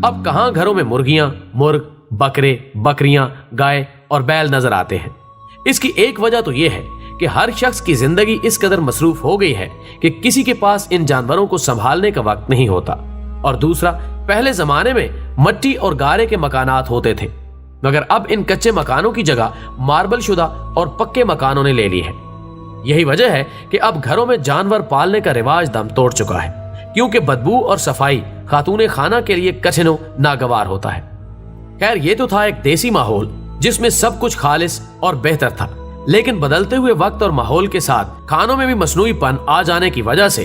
अब कहां घरों में मुर्गियां, मुर्ग, बकरे, बकरियां, गाय और बैल नजर आते हैं। इसकी एक वजह तो यह है कि हर शख्स की जिंदगी इस कदर मसरूफ हो गई है कि किसी के पास इन जानवरों को संभालने का वक्त नहीं होता। और दूसरा, पहले जमाने में मट्टी और गारे के मकानात होते थे, मगर अब इन कच्चे मकानों की जगह मार्बल शुदा और पक्के मकानों ने ले ली है। यही वजह है कि अब घरों में जानवर पालने का रिवाज दम तोड़ चुका है, क्योंकि बदबू और सफाई खातूने खाना के लिए कठिन नागवार होता है। खैर, ये तो था एक देसी माहौल जिसमें सब कुछ खालिस और बेहतर था, लेकिन बदलते हुए वक्त और माहौल के साथ खानों में भी मसनूईपन आ जाने की वजह से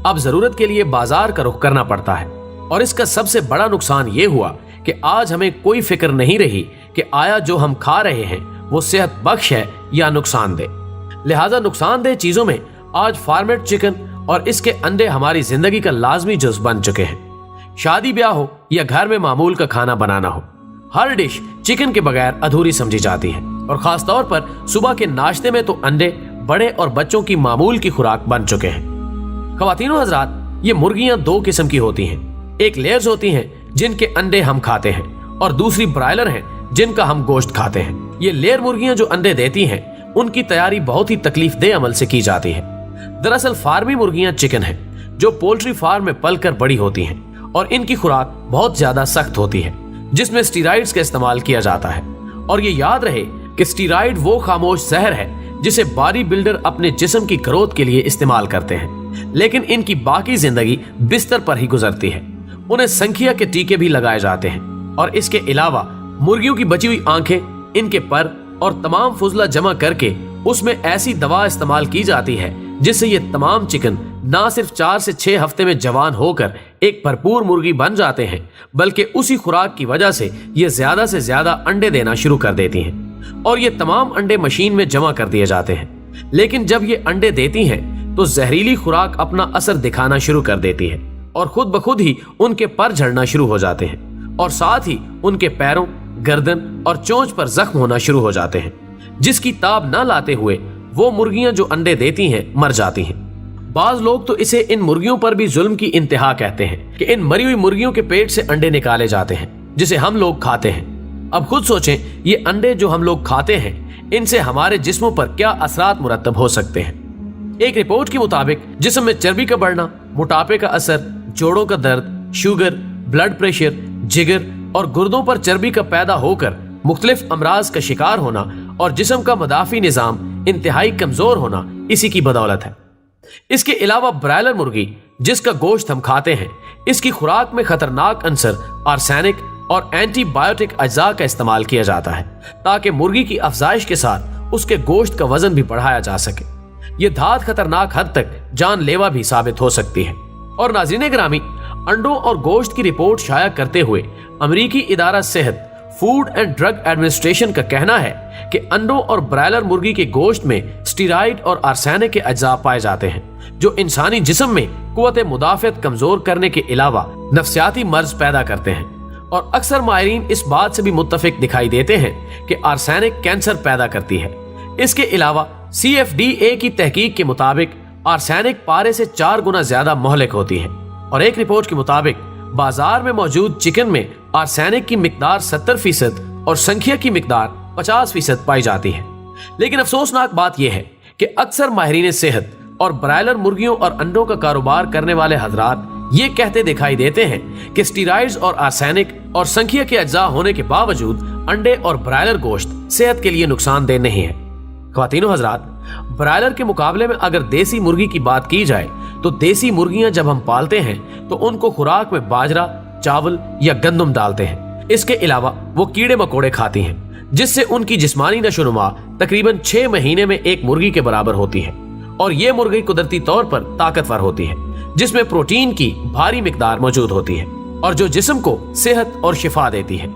अब जरूरत के लिए बाजार का रुख करना पड़ता है। और इसका सबसे बड़ा नुकसान ये हुआ कि आज हमें कोई फिक्र नहीं रही कि आया जो हम खा रहे हैं वो सेहत बख्श है या नुकसानदेह। लिहाजा नुकसानदेह चीजों में आज फार्मेट चिकन और इसके अंडे हमारी जिंदगी का लाजमी जुज़ बन चुके हैं। शादी ब्याह हो या घर में मामूल का खाना बनाना हो, हर डिश चिकन के बगैर अधूरी समझी जाती है। और खास तौर पर सुबह के नाश्ते में तो अंडे बड़े और बच्चों की मामूल की खुराक बन चुके हैं। ख्वातीनो हजरात, ये मुर्गियां दो किस्म की होती हैं। एक लेयर्स होती हैं जिनके अंडे हम खाते हैं, और दूसरी ब्रायलर हैं जिनका हम गोश्त खाते हैं। ये लेयर मुर्गियां जो अंडे देती हैं, उनकी तैयारी बहुत ही तकलीफदेह अमल से की जाती है। दरअसल फार्मी मुर्गियां चिकन हैं जो पोल्ट्री फार्म में पलकर बड़ी होती हैं, और इनकी खुराक बहुत ज्यादा सख्त होती है जिसमें स्टीराइड्स का इस्तेमाल किया जाता है। और ये याद रहे कि स्टीराइड वो खामोश जहर है जिसे बॉडी बिल्डर अपने जिस्म की ग्रोथ के लिए इस्तेमाल करते हैं, लेकिन इनकी बाकी जिंदगी बिस्तर पर ही गुजरती है। उन्हें संखिया के टीके भी लगाए जाते हैं। और इसके अलावा मुर्गियों की बची हुई आंखें, इनके पर और तमाम फुजला जमा करके उसमें ऐसी दवा इस्तेमाल की जाती है जिससे ये तमाम चिकन ना सिर्फ 4 से 6 हफ्ते में जवान होकर एक भरपूर मुर्गी बन जाते हैं, बल्कि उसी खुराक की वजह से ये ज्यादा से ज्यादा अंडे देना शुरू कर देती हैं। और ये तमाम अंडे मशीन में जमा कर दिए जाते हैं। लेकिन जब ये अंडे देती हैं तो जहरीली खुराक अपना असर दिखाना शुरू कर देती है, और खुद ब खुद ही उनके पर झड़ना शुरू हो जाते हैं, और साथ ही उनके पैरों, गर्दन और चोंच पर जख्म होना शुरू हो जाते हैं, जिसकी ताब न लाते हुए वो मुर्गियां जो अंडे देती हैं मर जाती हैं। बाज लोग तो इसे इन मुर्गियों पर भी जुल्म की इंतहा कहते हैं कि इन मरी हुई मुर्गियों के पेट से अंडे निकाले जाते हैं जिसे हम लोग खाते हैं। अब खुद सोचें, ये अंडे जो हम लोग खाते हैं, इनसे हमारे जिस्मों पर क्या असरात मुरतब हो सकते हैं। एक रिपोर्ट के मुताबिक जिस्म में चर्बी का बढ़ना, मोटापे का असर, जोड़ों का दर्द, शुगर, ब्लड प्रेशर, जिगर और गुर्दों पर चर्बी का पैदा होकर मुख्तलिफ अमराज का शिकार होना और जिस्म का मदाफी निजाम इंतहाई कमजोर होना इसी की बदौलत है। इसके अलावा ब्रायलर मुर्गी जिसका गोश्त हम खाते हैं, इसकी खुराक में खतरनाक अंसर आर्सेनिक और एंटीबायोटिक अज्जा का इस्तेमाल किया जाता है ताकि मुर्गी की अफजाइश के साथ उसके गोश्त का वजन भी बढ़ाया जा सके। ये धात खतरनाक हद तक जानलेवा भी साबित हो सकती है। और नाज़रीन गिरामी, अंडों और गोश्त की रिपोर्ट शाया करते हुए अमरीकी इदारा सेहत फूड एंड ड्रग एडमिनिस्ट्रेशन का कहना है कि अंडों और ब्रायलर मुर्गी के गोश्त में स्टीराइड और आर्सेनिक के अज्जा पाए जाते हैं जो इंसानी जिस्म में कुव्वत मुदाफ़त कमजोर करने के अलावा नफ्सियाती मर्ज पैदा करते हैं। और अक्सर माहिरीन इस बात से भी मुत्तफिक दिखाई देते हैं कि आर्सेनिक कैंसर पैदा करती है। इसके अलावा CFDA की तहकीक के मुताबिक आर्सेनिक पारे से 4 गुना ज्यादा मोहलिक होती है। और एक रिपोर्ट के मुताबिक बाजार में मौजूद चिकन में आर्सेनिक की मिकदार 70% और संखिया की मिकदार 50% पाई जाती है। लेकिन अफसोसनाक बात यह है कि अक्सर माहिरीन सेहत और ब्रायलर मुर्गियों और अंडों का कारोबार करने वाले हजरात ये कहते दिखाई देते हैं कि स्टीराइड्स और आर्सेनिक और संखिया के अज्जा होने के बावजूद अंडे और ब्रायलर गोश्त सेहत के लिए नुकसानदेह नहीं है। ख्वातीनो हजरात, ब्रायलर के मुकाबले में अगर देसी मुर्गी की बात की जाए तो देसी मुर्गियां जब हम पालते हैं तो उनको खुराक में बाजरा, चावल या गंदम डालते हैं। इसके अलावा वो कीड़े मकोड़े खाती हैं जिससे उनकी जिस्मानी नशोनुमा तकरीबन 6 महीने में एक मुर्गी के बराबर होती है। और ये मुर्गी कुदरती तौर पर ताकतवर होती है जिसमें प्रोटीन की भारी मिकदार मौजूद होती है और जो जिस्म को सेहत और शिफा देती है।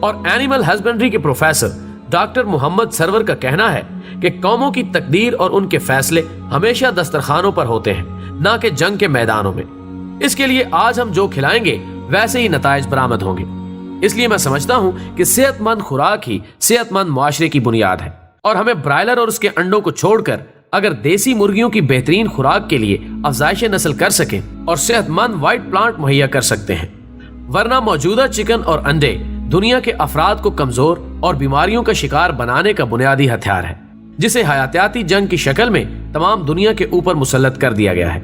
और एनिमल हस्बेंड्री के प्रोफेसर डॉक्टर मोहम्मद सरवर का कहना है कि कौमों की तकदीर और उनके फैसले हमेशा दस्तरखानों पर होते हैं, ना कि जंग के मैदानों में। इसके लिए आज हम जो खिलाएंगे वैसे ही नताइज बरामद होंगे। इसलिए मैं समझता हूं कि सेहतमंद खुराक ही सेहतमंद मुआशरे की बुनियाद है। और हमें ब्रायलर और उसके अंडों को छोड़कर अगर देसी मुर्गियों की बेहतरीन खुराक के लिए अफजाइश नस्ल कर सकें और सेहतमंद व्हाइट प्लांट मुहैया कर सकते हैं, ورنہ موجودہ چکن اور انڈے دنیا کے افراد کو کمزور اور بیماریوں کا شکار بنانے کا بنیادی ہتھیار ہے، جسے حیاتیاتی جنگ کی شکل میں تمام دنیا کے اوپر مسلط کر دیا گیا ہے۔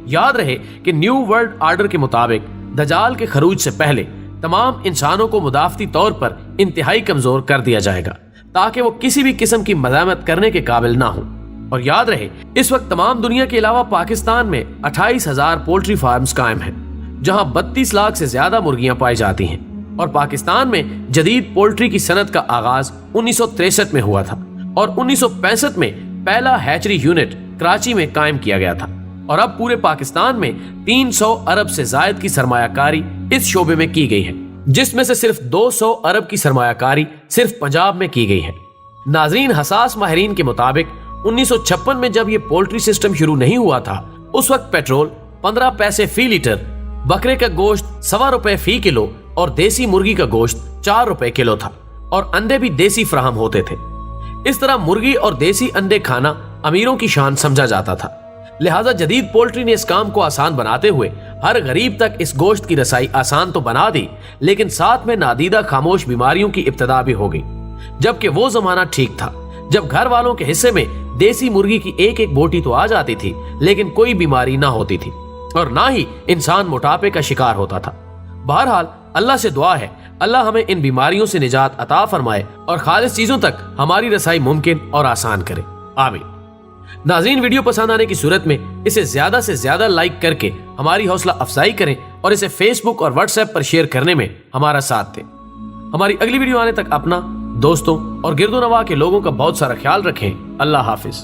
یاد رہے کہ نیو ورلڈ آرڈر کے مطابق دجال کے خروج سے پہلے تمام انسانوں کو مدافعتی طور پر انتہائی کمزور کر دیا جائے گا تاکہ وہ کسی بھی قسم کی مزاحمت کرنے کے قابل نہ ہوں۔ اور یاد رہے اس وقت تمام دنیا کے علاوہ پاکستان میں 28,000 پولٹری فارمز قائم ہیں، جہاں 32 لاکھ سے زیادہ مرغیاں پائی جاتی ہیں، اور پاکستان میں جدید پولٹری کی صنعت کا آغاز 1963 میں ہوا تھا اور 1965 میں پہلا ہیچری یونٹ کراچی میں قائم کیا گیا تھا، اور اب پورے پاکستان میں 300 ارب سے زائد کی سرمایہ کاری اس شعبے میں کی گئی ہے، جس میں سے صرف 200 ارب کی سرمایہ کاری صرف پنجاب میں کی گئی ہے۔ ناظرین، حساس ماہرین کے مطابق 1956 میں جب یہ پولٹری سسٹم شروع نہیں ہوا تھا، اس وقت پیٹرول 15 پیسے فی لیٹر، بکرے کا گوشت 1.25 روپے فی کلو اور دیسی مرغی کا گوشت 4 روپے کلو تھا، اور انڈے بھی دیسی فراہم ہوتے تھے۔ اس طرح مرغی اور دیسی انڈے کھانا امیروں کی شان سمجھا جاتا تھا، لہٰذا جدید پولٹری نے اس کام کو آسان بناتے ہوئے ہر غریب تک اس گوشت کی رسائی آسان تو بنا دی، لیکن ساتھ میں نادیدہ خاموش بیماریوں کی ابتدا بھی ہو گئی۔ جبکہ وہ زمانہ ٹھیک تھا جب گھر والوں کے حصے میں دیسی مرغی کی ایک ایک بوٹی تو آ جاتی تھی، لیکن کوئی بیماری نہ ہوتی تھی اور نہ ہی انسان موٹاپے کا شکار ہوتا تھا۔ بہرحال اللہ سے دعا ہے اللہ ہمیں ان بیماریوں سے نجات عطا فرمائے اور خالص چیزوں تک ہماری رسائی ممکن اور آسان کرے، آمین۔ ناظرین، ویڈیو پسند آنے کی صورت میں اسے زیادہ سے زیادہ لائک کر کے ہماری حوصلہ افزائی کریں اور اسے فیس بک اور واٹس ایپ پر شیئر کرنے میں ہمارا ساتھ دیں۔ ہماری اگلی ویڈیو آنے تک اپنا، دوستوں اور گرد و نواح کے لوگوں کا بہت سارا خیال رکھیں۔ اللہ حافظ۔